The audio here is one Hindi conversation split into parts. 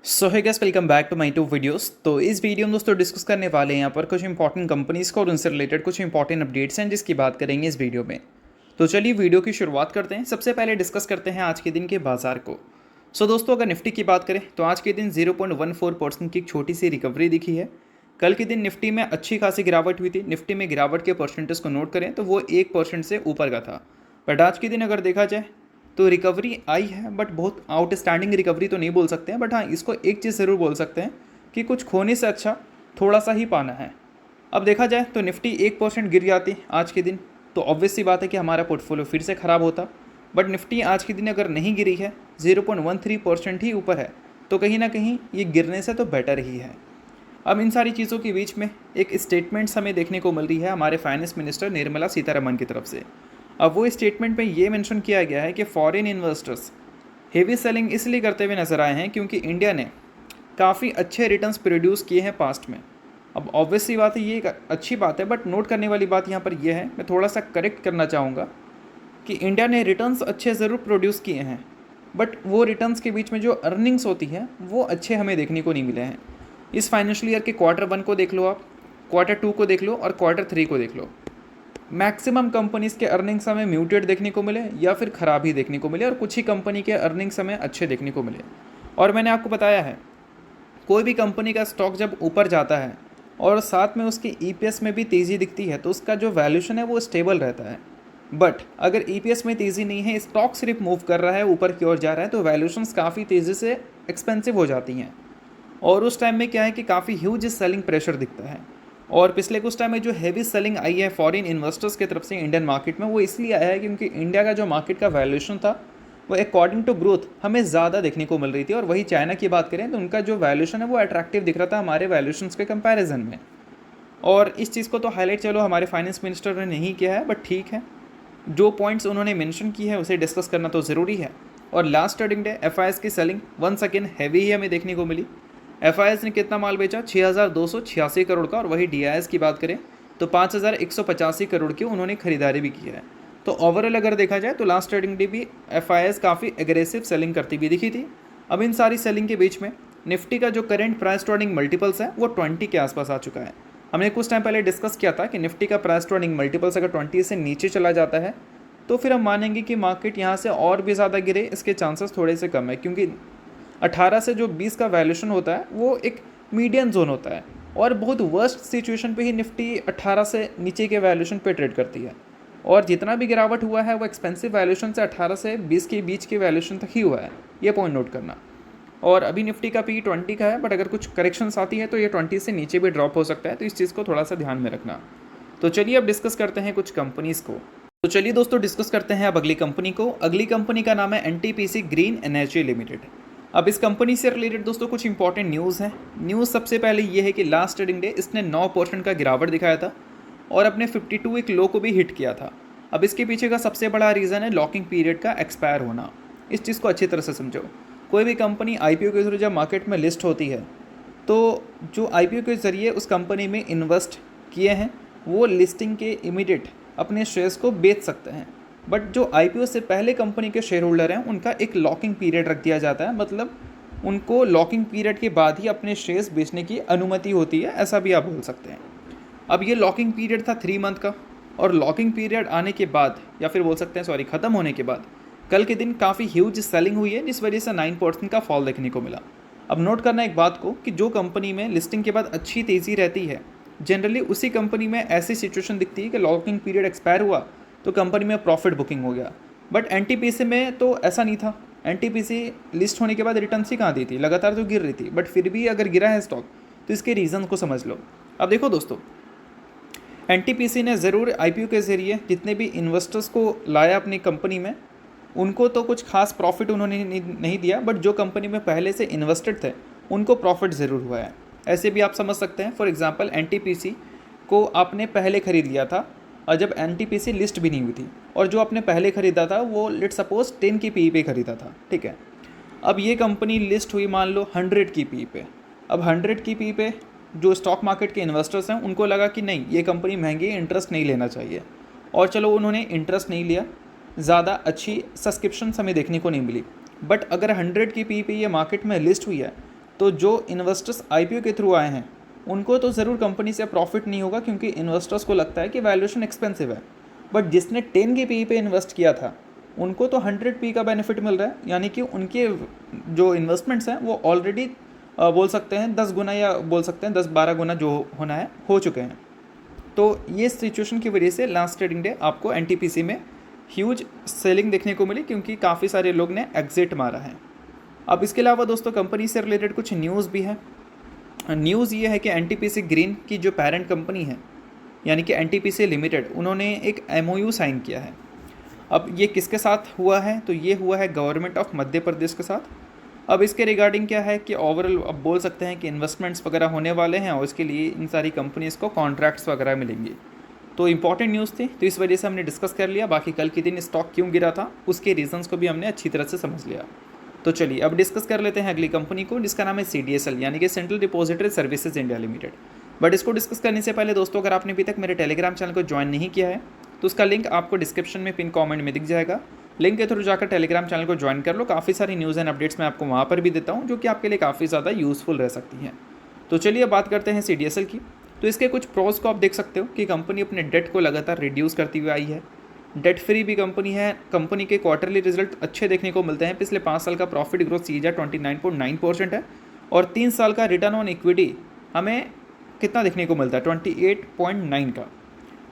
So hey guys, welcome back to my to videos. तो इस वीडियो में दोस्तों डिस्कस करने वाले हैं यहाँ पर कुछ इंपॉर्टेंट कंपनीज़ को और उनसे रिलेटेड कुछ इंपॉर्टेंट अपडेट्स हैं जिसकी बात करेंगे इस वीडियो में। तो चलिए वीडियो की शुरुआत करते हैं। सबसे पहले डिस्कस करते हैं आज के दिन के बाजार को। सो दोस्तों, अगर निफ्टी की बात करें तो आज के दिन 0.14% की एक छोटी सी रिकवरी दिखी है। कल के दिन निफ्टी में अच्छी खासी गिरावट हुई थी। निफ्टी में गिरावट के परसेंटेज को नोट करें तो वो 1% से ऊपर का था। बट आज के दिन अगर देखा जाए तो रिकवरी आई है, बट बहुत आउटस्टैंडिंग रिकवरी तो नहीं बोल सकते हैं। बट हाँ, इसको एक चीज़ ज़रूर बोल सकते हैं कि कुछ खोने से अच्छा थोड़ा सा ही पाना है। अब देखा जाए तो निफ्टी 1% गिर जाती आज के दिन तो ऑब्वियस सी बात है कि हमारा पोर्टफोलियो फिर से ख़राब होता। बट निफ्टी आज के दिन अगर नहीं गिरी है, 0.13% ही ऊपर है, तो कहीं ना कहीं ये गिरने से तो बेटर ही है। अब इन सारी चीज़ों के बीच में एक स्टेटमेंट्स हमें देखने को मिल रही है हमारे फाइनेंस मिनिस्टर निर्मला सीतारमण की तरफ से। अब वो स्टेटमेंट में ये मेंशन किया गया है कि फॉरेन इन्वेस्टर्स हेवी सेलिंग इसलिए करते हुए नजर आए हैं क्योंकि इंडिया ने काफ़ी अच्छे रिटर्न्स प्रोड्यूस किए हैं पास्ट में। अब ऑब्वियसली बात है, ये एक अच्छी बात है, बट नोट करने वाली बात यहाँ पर यह है, मैं थोड़ा सा करेक्ट करना चाहूँगा कि इंडिया ने रिटर्न्स अच्छे ज़रूर प्रोड्यूस किए हैं, बट वो रिटर्न्स के बीच में जो अर्निंग्स होती है वो अच्छे हमें देखने को नहीं मिले हैं। इस फाइनेंशियल ईयर के Q1 को देख लो, आप Q2 को देख लो और Q3 को देख लो। मैक्सिमम कंपनीज़ के अर्निंग्स हमें म्यूटेड देखने को मिले या फिर ख़राब ही देखने को मिले, और कुछ ही कंपनी के अर्निंग्स हमें अच्छे देखने को मिले। और मैंने आपको बताया है, कोई भी कंपनी का स्टॉक जब ऊपर जाता है और साथ में उसकी ईपीएस में भी तेज़ी दिखती है तो उसका जो वैल्यूशन है वो स्टेबल रहता है। बट अगर ईपीएस में तेज़ी नहीं है, स्टॉक सिर्फ मूव कर रहा है, ऊपर की ओर जा रहा है, तो वैल्यूशंस काफ़ी तेज़ी से एक्सपेंसिव हो जाती हैं। और उस टाइम में क्या है कि काफ़ी ह्यूज सेलिंग प्रेशर दिखता है। और पिछले कुछ टाइम में जो हैवी सेलिंग आई है फॉरेन इन्वेस्टर्स की तरफ से इंडियन मार्केट में, वो इसलिए आया है क्योंकि इंडिया का जो मार्केट का वैल्यूएशन था वो अकॉर्डिंग टू ग्रोथ हमें ज़्यादा देखने को मिल रही थी। और वही चाइना की बात करें तो उनका जो वैल्यूएशन है वो अट्रैक्टिव दिख रहा था हमारे वैल्यूएशंस के कंपैरिजन में। और इस चीज़ को तो हाईलाइट चलो हमारे फाइनेंस मिनिस्टर ने नहीं किया है, बट ठीक है, जो पॉइंट्स उन्होंने मेंशन की है उसे डिस्कस करना तो ज़रूरी है। और लास्ट ट्रेडिंग डे एफआईएस की सेलिंग वंस अगेन हैवी ही हमें देखने को मिली। एफआईएस ने कितना माल बेचा? 6,286 करोड़ का। और वही डीआईएस की बात करें तो 5,185 करोड़ की उन्होंने खरीदारी भी की है। तो ओवरऑल अगर देखा जाए तो लास्ट ट्रेडिंग डे भी एफआईएस काफ़ी एग्रेसिव सेलिंग करती हुई दिखी थी। अब इन सारी सेलिंग के बीच में निफ्टी का जो current price to earning multiples है वो 20 के आसपास आ चुका है। हमने कुछ टाइम पहले डिस्कस किया था कि निफ्टी का प्राइस टू अर्निंग मल्टीपल्स अगर 20 से नीचे चला जाता है तो फिर हम मानेंगे कि मार्केट यहाँ से और भी ज़्यादा गिरे, इसके चांसेस थोड़े से कम है, क्योंकि 18 से जो 20 का वैल्यूशन होता है वो एक मीडियम जोन होता है। और बहुत वर्स्ट सिचुएशन पे ही निफ्टी 18 से नीचे के वैल्यूशन पे ट्रेड करती है। और जितना भी गिरावट हुआ है वो एक्सपेंसिव वैल्यूशन से 18 से 20 के बीच के वैल्यूशन तक ही हुआ है, ये पॉइंट नोट करना। और अभी निफ्टी का पी 20 का है, बट अगर कुछ करेक्शंस आती है तो ये 20 से नीचे भी ड्रॉप हो सकता है, तो इस चीज़ को थोड़ा सा ध्यान में रखना। तो चलिए अब डिस्कस करते हैं कुछ कंपनीज़ को। तो चलिए दोस्तों डिस्कस करते हैं अब अगली कंपनी को। अगली कंपनी का नाम है एनटीपीसी ग्रीन एनर्जी लिमिटेड। अब इस कंपनी से रिलेटेड दोस्तों कुछ इंपॉर्टेंट न्यूज़ हैं। न्यूज़ सबसे पहले ये है कि लास्ट ट्रेडिंग डे इसने 9% का गिरावट दिखाया था और अपने 52 वीक लो को भी हिट किया था। अब इसके पीछे का सबसे बड़ा रीज़न है लॉकिंग पीरियड का एक्सपायर होना। इस चीज़ को अच्छी तरह से समझो। कोई भी कंपनी आईपीओ के थ्रू जब मार्केट में लिस्ट होती है तो जो आईपीओ के ज़रिए उस कंपनी में इन्वेस्ट किए हैं वो लिस्टिंग के इमीडिएट अपने शेयर्स को बेच सकते हैं। बट जो आईपीओ से पहले कंपनी के शेयर होल्डर हैं उनका एक लॉकिंग पीरियड रख दिया जाता है, मतलब उनको लॉकिंग पीरियड के बाद ही अपने शेयर्स बेचने की अनुमति होती है, ऐसा भी आप बोल सकते हैं। अब ये लॉकिंग पीरियड था 3 मंथ का, और लॉकिंग पीरियड आने के बाद या फिर बोल सकते हैं सॉरी ख़त्म होने के बाद कल के दिन काफ़ी ह्यूज सेलिंग हुई है, जिस वजह से 9% का फॉल देखने को मिला। अब नोट करना एक बात को कि जो कंपनी में लिस्टिंग के बाद अच्छी तेज़ी रहती है जनरली उसी कंपनी में ऐसी सिचुएशन दिखती है कि लॉकिंग पीरियड एक्सपायर हुआ तो कंपनी में प्रॉफिट बुकिंग हो गया। बट एनटीपीसी में तो ऐसा नहीं था। एनटीपीसी लिस्ट होने के बाद रिटर्न ही कहाँ दी थी, लगातार तो गिर रही थी। बट फिर भी अगर गिरा है स्टॉक तो इसके रीज़न को समझ लो। अब देखो दोस्तों, एनटीपीसी ने ज़रूर आईपीओ के ज़रिए जितने भी इन्वेस्टर्स को लाया अपनी कंपनी में, उनको तो कुछ खास प्रॉफिट उन्होंने नहीं दिया, बट जो कंपनी में पहले से इन्वेस्टेड थे उनको प्रॉफिट ज़रूर हुआ है। ऐसे भी आप समझ सकते हैं। फॉर एग्जांपल एनटीपीसी को आपने पहले ख़रीद लिया था और जब एनटीपीसी लिस्ट भी नहीं हुई थी, और जो आपने पहले ख़रीदा था वो लेट सपोज 10 की पी पे ख़रीदा था, ठीक है। अब ये कंपनी लिस्ट हुई मान लो 100 की पी पे। अब 100 की पी पे जो स्टॉक मार्केट के इन्वेस्टर्स हैं उनको लगा कि नहीं, ये कंपनी महंगी है, इंटरेस्ट नहीं लेना चाहिए, और चलो उन्होंने इंटरेस्ट नहीं लिया, ज़्यादा अच्छी सब्सक्रिप्शन हमें देखने को नहीं मिली। बट अगर 100 की पी पे ये मार्केट में लिस्ट हुई है तो जो इन्वेस्टर्स आईपीओ के थ्रू आए हैं उनको तो ज़रूर कंपनी से प्रॉफिट नहीं होगा, क्योंकि इन्वेस्टर्स को लगता है कि वैल्यूएशन एक्सपेंसिव है। बट जिसने 10 के पी पे इन्वेस्ट किया था उनको तो 100 पी का बेनिफिट मिल रहा है, यानी कि उनके जो इन्वेस्टमेंट्स हैं वो ऑलरेडी बोल सकते हैं 10 गुना, या बोल सकते हैं 10-12 गुना जो होना है हो चुके हैं। तो ये सिचुएशन की वजह से लास्ट ट्रेडिंग डे आपको एनटीपीसी में ह्यूज सेलिंग देखने को मिली, क्योंकि काफ़ी सारे लोग ने एग्जिट मारा है। अब इसके अलावा दोस्तों कंपनी से रिलेटेड कुछ न्यूज़ भी है। न्यूज़ ये है कि एनटीपीसी ग्रीन की जो पेरेंट कंपनी है यानी कि एनटीपीसी लिमिटेड, उन्होंने एक एमओयू साइन किया है। अब ये किसके साथ हुआ है? तो ये हुआ है गवर्नमेंट ऑफ मध्य प्रदेश के साथ। अब इसके रिगार्डिंग क्या है कि ओवरऑल अब बोल सकते हैं कि इन्वेस्टमेंट्स वगैरह होने वाले हैं और इसके लिए इन सारी कंपनीज़ को कॉन्ट्रैक्ट्स वगैरह मिलेंगे। तो इंपॉर्टेंट न्यूज़ थी, तो इस वजह से हमने डिस्कस कर लिया। बाकी कल के दिन स्टॉक क्यों गिरा था उसके रीजंस को भी हमने अच्छी तरह से समझ लिया। तो चलिए अब डिस्कस कर लेते हैं अगली कंपनी को, जिसका नाम है CDSL यानी कि central depository services India limited. But इसको डिस्कस करने से पहले दोस्तों, अगर आपने अभी तक मेरे टेलीग्राम चैनल को ज्वाइन नहीं किया है तो उसका लिंक आपको डिस्क्रिप्शन में पिन कमेंट में दिख जाएगा। लिंक के थ्रू जाकर टेलीग्राम चैनल को ज्वाइन कर लो। काफ़ी सारी न्यूज़ एंड अपडेट्स मैं आपको वहाँ पर भी देता हूँ जो कि आपके लिए काफ़ी ज़्यादा यूज़फुल रह सकती हैं। तो चलिए बात करते हैं CDSL की। तो इसके कुछ प्रोज को आप देख सकते हो कि कंपनी अपने डेट को लगातार रिड्यूस करती हुई आई है। डेट फ्री भी कंपनी है। कंपनी के क्वार्टरली रिजल्ट अच्छे देखने को मिलते हैं। पिछले 5 साल का प्रॉफिट ग्रोथ CAGR 29.9% है और 3 साल का रिटर्न ऑन इक्विटी हमें कितना देखने को मिलता है 28.9 का।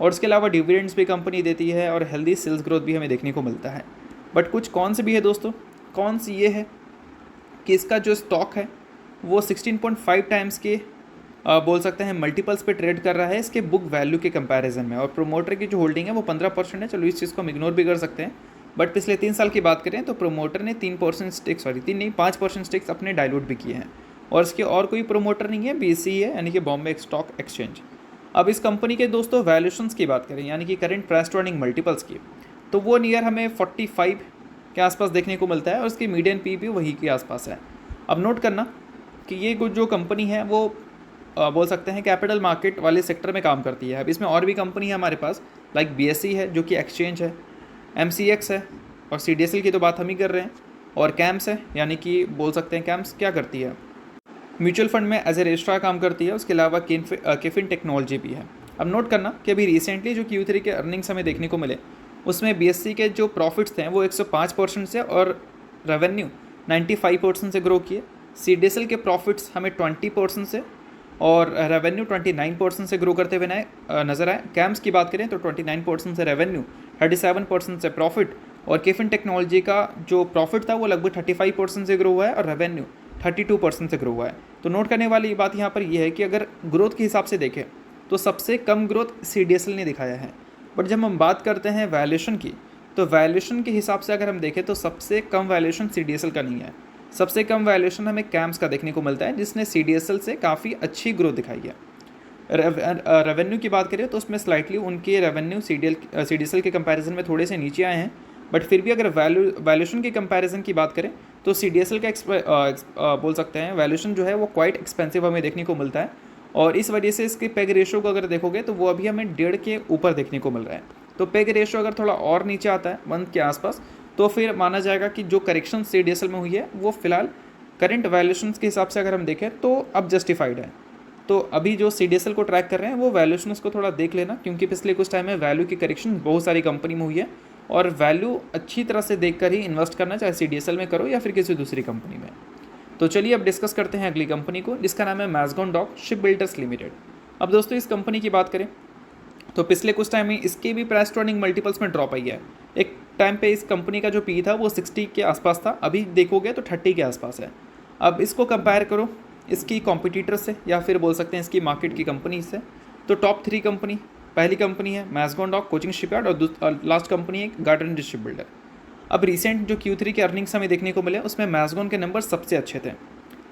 और इसके अलावा डिविडेंड्स भी कंपनी देती है और हेल्दी सेल्स ग्रोथ भी हमें देखने को मिलता है। बट कुछ कॉन्स भी है दोस्तों। कॉन्स ये है कि इसका जो स्टॉक है वो 16.5 टाइम्स के बोल सकते हैं मल्टीपल्स पे ट्रेड कर रहा है इसके बुक वैल्यू के कंपैरिजन में, और प्रोमोटर की जो होल्डिंग है वो 15% है। चलो इस चीज़ को हम इग्नोर भी कर सकते हैं। बट पिछले 3 साल की बात करें तो प्रोमोटर ने 3% स्टेक्स, 5% स्टेक्स अपने डाइल्यूट भी किए हैं। और इसके और कोई प्रोमोटर नहीं है, BSE है यानी कि बॉम्बे स्टॉक एक्सचेंज। अब इस कंपनी के दोस्तों वैल्यूशंस की बात करें यानी कि current price to earning multiples की, तो वो नियर हमें 45 के आसपास देखने को मिलता है और इसकी मीडियन पी भी वही के आसपास है। अब नोट करना कि ये जो कंपनी है वो बोल सकते हैं कैपिटल मार्केट वाले सेक्टर में काम करती है। अब इसमें और भी कंपनी है हमारे पास, लाइक BSE है जो कि एक्सचेंज है, MCX है, और CDSL की तो बात हम ही कर रहे हैं, और कैम्स है यानी कि बोल सकते हैं कैम्स क्या करती है, म्यूचुअल फंड में एज ए रजिस्ट्रार काम करती है। उसके अलावा केफिन टेक्नोलॉजी भी है। अब नोट करना कि अभी रिसेंटली जो Q3 के अर्निंग्स हमें देखने को मिले उसमें BSE के जो प्रॉफिट्स थे वो 105% से और रेवेन्यू 95% से ग्रो किए। CDSL के प्रॉफिट्स हमें 20% से और रेवेन्यू 29% से ग्रो करते हुए नजर आए। कैम्स की बात करें तो 29% से रेवेन्यू, 37% से प्रॉफिट, और केफिन टेक्नोलॉजी का जो प्रॉफिट था वो लगभग 35% से ग्रो हुआ है और रेवेन्यू 32% से ग्रो हुआ है। तो नोट करने वाली बात यहाँ पर यह है कि अगर ग्रोथ के हिसाब से देखें तो सबसे कम ग्रोथ CDSL ने दिखाया है। बट जब हम बात करते हैं वैल्यूएशन की, तो वैल्यूएशन के हिसाब से अगर हम देखें तो सबसे कम वैल्यूएशन CDSL का नहीं है। सबसे कम वैल्यूएशन हमें कैम्स का देखने को मिलता है जिसने CDSL से काफ़ी अच्छी ग्रोथ दिखाई है। रेवेन्यू की बात करें तो उसमें स्लाइटली उनके रेवेन्यू CDSL के कंपैरिजन में थोड़े से नीचे आए हैं। बट फिर भी अगर वैल्यूएशन की कंपैरिजन की बात करें तो CDSL का बोल सकते हैं वैल्यूएशन जो है वो क्वाइट एक्सपेंसिव हमें देखने को मिलता है, और इस वजह से इसके पेग रेशो को अगर देखोगे तो वो अभी हमें 1.5 के ऊपर देखने को मिल रहा है। तो पेग रेशो अगर थोड़ा और नीचे आता है 1 के आसपास तो फिर माना जाएगा कि जो करेक्शन CDSL में हुई है वो फिलहाल करंट वैल्यूएशन के हिसाब से अगर हम देखें तो अब जस्टिफाइड है। तो अभी जो CDSL को ट्रैक कर रहे हैं वो वैल्यूएशंस को थोड़ा देख लेना, क्योंकि पिछले कुछ टाइम में वैल्यू की करेक्शन बहुत सारी कंपनी में हुई है, और वैल्यू अच्छी तरह से देखकर ही इन्वेस्ट करना, चाहे CDSL में करो या फिर किसी दूसरी कंपनी में। तो चलिए अब डिस्कस करते हैं अगली कंपनी को, जिसका नाम है मैज़गॉन डॉक शिपबिल्डर्स लिमिटेड। अब दोस्तों इस कंपनी की बात करें तो पिछले कुछ टाइम में इसके भी प्राइस टू अर्निंग मल्टीपल्स में ड्रॉप आई है। एक टाइम पे इस कंपनी का जो पी था वो 60 के आसपास था, अभी देखोगे तो 30 के आसपास है। अब इसको कंपेयर करो इसकी कॉम्पिटिटर से या फिर बोल सकते हैं इसकी मार्केट की कंपनी से, तो टॉप 3 कंपनी, पहली कंपनी है मैज़गॉन डॉक कोचिंग शिपयार्ड और लास्ट कंपनी है गार्डन रिच शिपबिल्डर। अब रिसेंट जो Q3 के अर्निंग्स हमें देखने को मिले उसमें मैज़गॉन के नंबर सबसे अच्छे थे।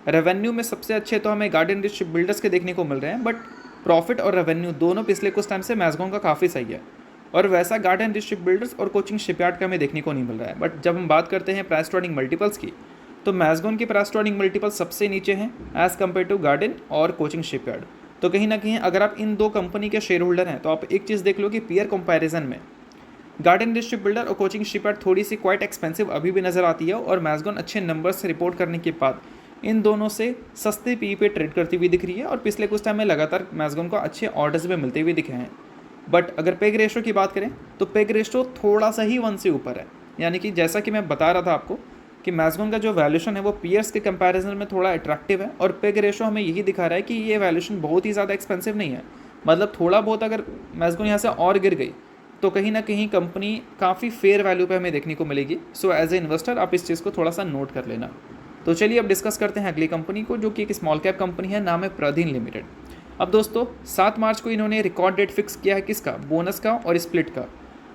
रेवेन्यू में सबसे अच्छे तो हमें गार्डन रिच शिपबिल्डर्स के देखने को मिल रहे हैं, बट प्रॉफिट और रेवेन्यू दोनों पिछले कुछ टाइम से मैज़गॉन का काफ़ी सही है, और वैसा गार्डन रिच शिपबिल्डर्स और कोचिंग शिपयार्ड का हमें देखने को नहीं मिल रहा है। बट जब हम बात करते हैं प्राइस टू अर्निंग मल्टीपल्स की, तो मैज़गॉन की प्राइस टू अर्निंग मल्टीपल सबसे नीचे हैं एज़ कम्पेयर टू गार्डन और कोचिंग शिपयार्ड। तो कहीं ना कहीं अगर आप इन दो कंपनी के शेयर होल्डर हैं तो आप एक चीज़ देख लो कि पीयर कंपैरिजन में गार्डन रिच शिपबिल्डर और कोचिंग शिपयार्ड थोड़ी सी क्वाइट एक्सपेंसिव अभी भी नज़र आती है, और मैज़गॉन अच्छे नंबर्स रिपोर्ट करने के बाद इन दोनों से सस्ते पी पे ट्रेड करती हुई दिख रही है और पिछले कुछ टाइम में लगातार मैक्सिमम को अच्छे ऑर्डर्स भी मिलते हुए दिखे हैं। बट अगर पेग रेशो की बात करें तो पेग रेशो थोड़ा सा ही 1 से ऊपर है, यानी कि जैसा कि मैं बता रहा था आपको कि मैक्सिमम का जो वैल्यूशन है वो पीयर्स के कंपैरिजन में थोड़ा अट्रैक्टिव है और पेग रेशो हमें यही दिखा रहा है कि ये वैल्यूशन बहुत ही ज़्यादा एक्सपेंसिव नहीं है। मतलब थोड़ा बहुत अगर मैक्सिमम यहाँ से और गिर गई तो कहीं ना कहीं कंपनी काफ़ी फेयर वैल्यू पे हमें देखने को मिलेगी। सो एज ए इन्वेस्टर आप इस चीज़ को थोड़ा सा नोट कर लेना। तो चलिए अब डिस्कस करते हैं अगली कंपनी को, जो कि एक स्मॉल कैप कंपनी है, नाम है प्रधीन लिमिटेड। अब दोस्तों 7 मार्च को इन्होंने रिकॉर्ड डेट फिक्स किया है, किसका? बोनस का और स्प्लिट का।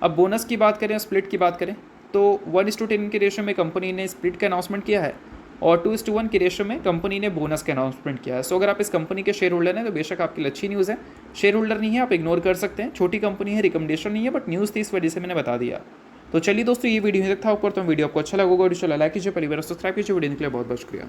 अब बोनस की बात करें और स्प्लिट की बात करें तो 1:10 के रेशो में कंपनी ने स्प्लिट का अनाउंसमेंट किया है और 2:1 के रेशो में कंपनी ने बोनस का अनाउंसमेंट किया है। सो अगर आप इस कंपनी के शेयर होल्डर हैं तो बेशक आपकी अच्छी न्यूज़ है। शेयर होल्डर नहीं है आप इग्नोर कर सकते हैं, छोटी कंपनी है, रिकमेंडेशन नहीं है, बट न्यूज़ थी इस वजह से मैंने बता दिया। तो चलिए दोस्तों ये वीडियो तक था ऊपर, तो वीडियो आपको अच्छा लगा होगा, वीडियो लाइक कीजिए, परिवार सब्सक्राइब कीजिए। वीडियो के लिए बहुत बहुत शुक्रिया।